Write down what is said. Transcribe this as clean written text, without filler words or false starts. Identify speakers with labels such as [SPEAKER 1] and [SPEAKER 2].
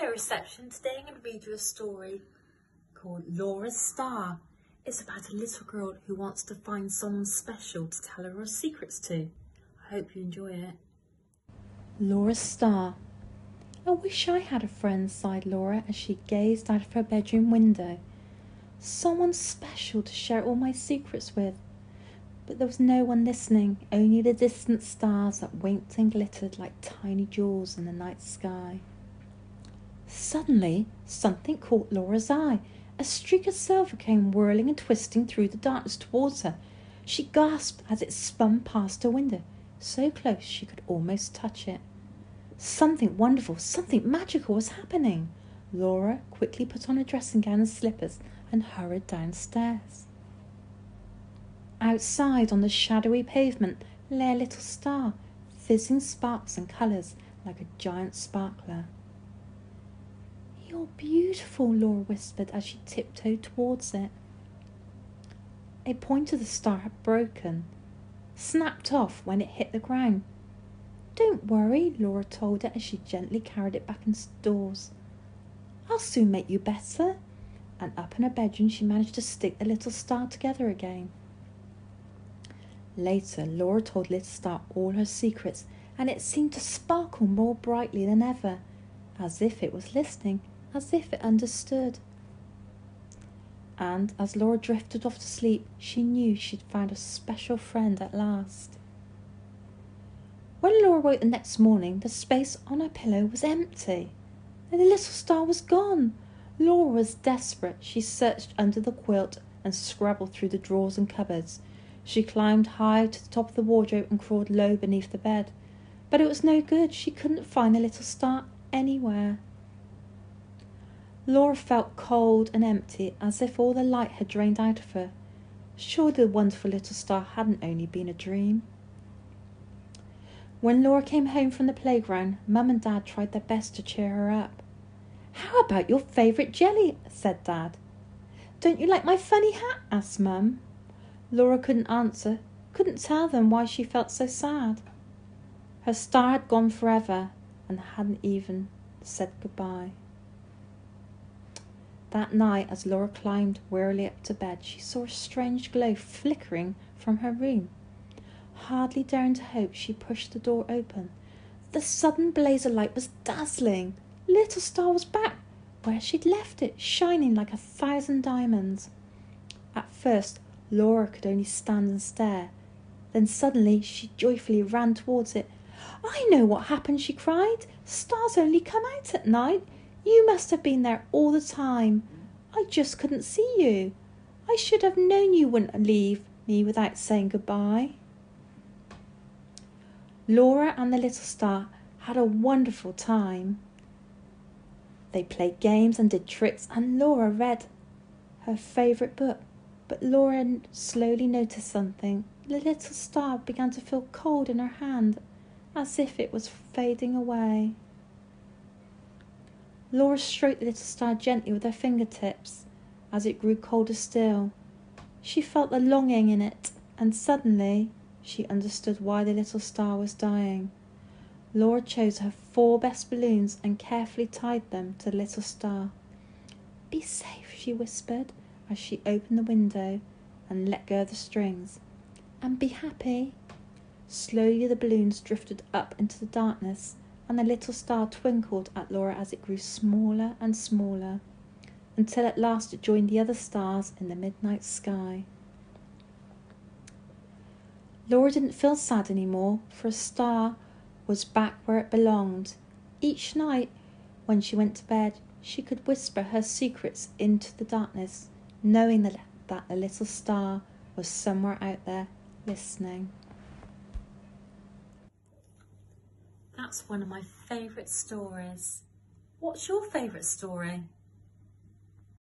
[SPEAKER 1] Hello reception, today I'm going to read you a story called Laura's Star. It's about a little girl who wants to find someone special to tell her secrets to. I hope you enjoy it.
[SPEAKER 2] Laura's Star. I wish I had a friend, sighed Laura as she gazed out of her bedroom window. Someone special to share all my secrets with. But there was no one listening, only the distant stars that winked and glittered like tiny jewels in the night sky. Suddenly, something caught Laura's eye. A streak of silver came whirling and twisting through the darkness towards her. She gasped as it spun past her window, so close she could almost touch it. Something wonderful, something magical was happening. Laura quickly put on her dressing gown and slippers and hurried downstairs. Outside on the shadowy pavement lay a little star, fizzing sparks and colours like a giant sparkler. "You're beautiful," Laura whispered as she tiptoed towards it. A point of the star had broken, snapped off when it hit the ground. "Don't worry," Laura told it as she gently carried it back indoors. "I'll soon make you better." And up in her bedroom she managed to stick the little star together again. Later, Laura told Little Star all her secrets, and it seemed to sparkle more brightly than ever, as if it was listening, as if it understood. And as Laura drifted off to sleep, she knew she'd found a special friend at last. When Laura woke the next morning, the space on her pillow was empty. The little star was gone. Laura was desperate. She searched under the quilt and scrabbled through the drawers and cupboards. She climbed high to the top of the wardrobe and crawled low beneath the bed. But it was no good. She couldn't find the little star anywhere. Laura felt cold and empty, as if all the light had drained out of her. Surely the wonderful little star hadn't only been a dream. When Laura came home from the playground, Mum and Dad tried their best to cheer her up. "How about your favourite jelly?" said Dad. "Don't you like my funny hat?" asked Mum. Laura couldn't answer, couldn't tell them why she felt so sad. Her star had gone forever and hadn't even said goodbye. That night, as Laura climbed wearily up to bed, she saw a strange glow flickering from her room. Hardly daring to hope, she pushed the door open. The sudden blaze of light was dazzling. Little Star was back, where she'd left it, shining like 1,000 diamonds. At first, Laura could only stand and stare. Then suddenly she joyfully ran towards it. "I know what happened," she cried. "Stars only come out at night. You must have been there all the time. I just couldn't see you. I should have known you wouldn't leave me without saying goodbye." Laura and the little star had a wonderful time. They played games and did tricks, and Laura read her favourite book. But Laura slowly noticed something. The little star began to feel cold in her hand, as if it was fading away. Laura stroked the little star gently with her fingertips as it grew colder still. She felt the longing in it, and suddenly she understood why the little star was dying. Laura chose her 4 best balloons and carefully tied them to the little star. "Be safe," she whispered as she opened the window and let go of the strings. "And be happy." Slowly the balloons drifted up into the darkness, and the little star twinkled at Laura as it grew smaller and smaller, until at last it joined the other stars in the midnight sky. Laura didn't feel sad anymore, for a star was back where it belonged. Each night, when she went to bed, she could whisper her secrets into the darkness, knowing that the little star was somewhere out there listening.
[SPEAKER 1] That's one of my favourite stories. What's your favourite story?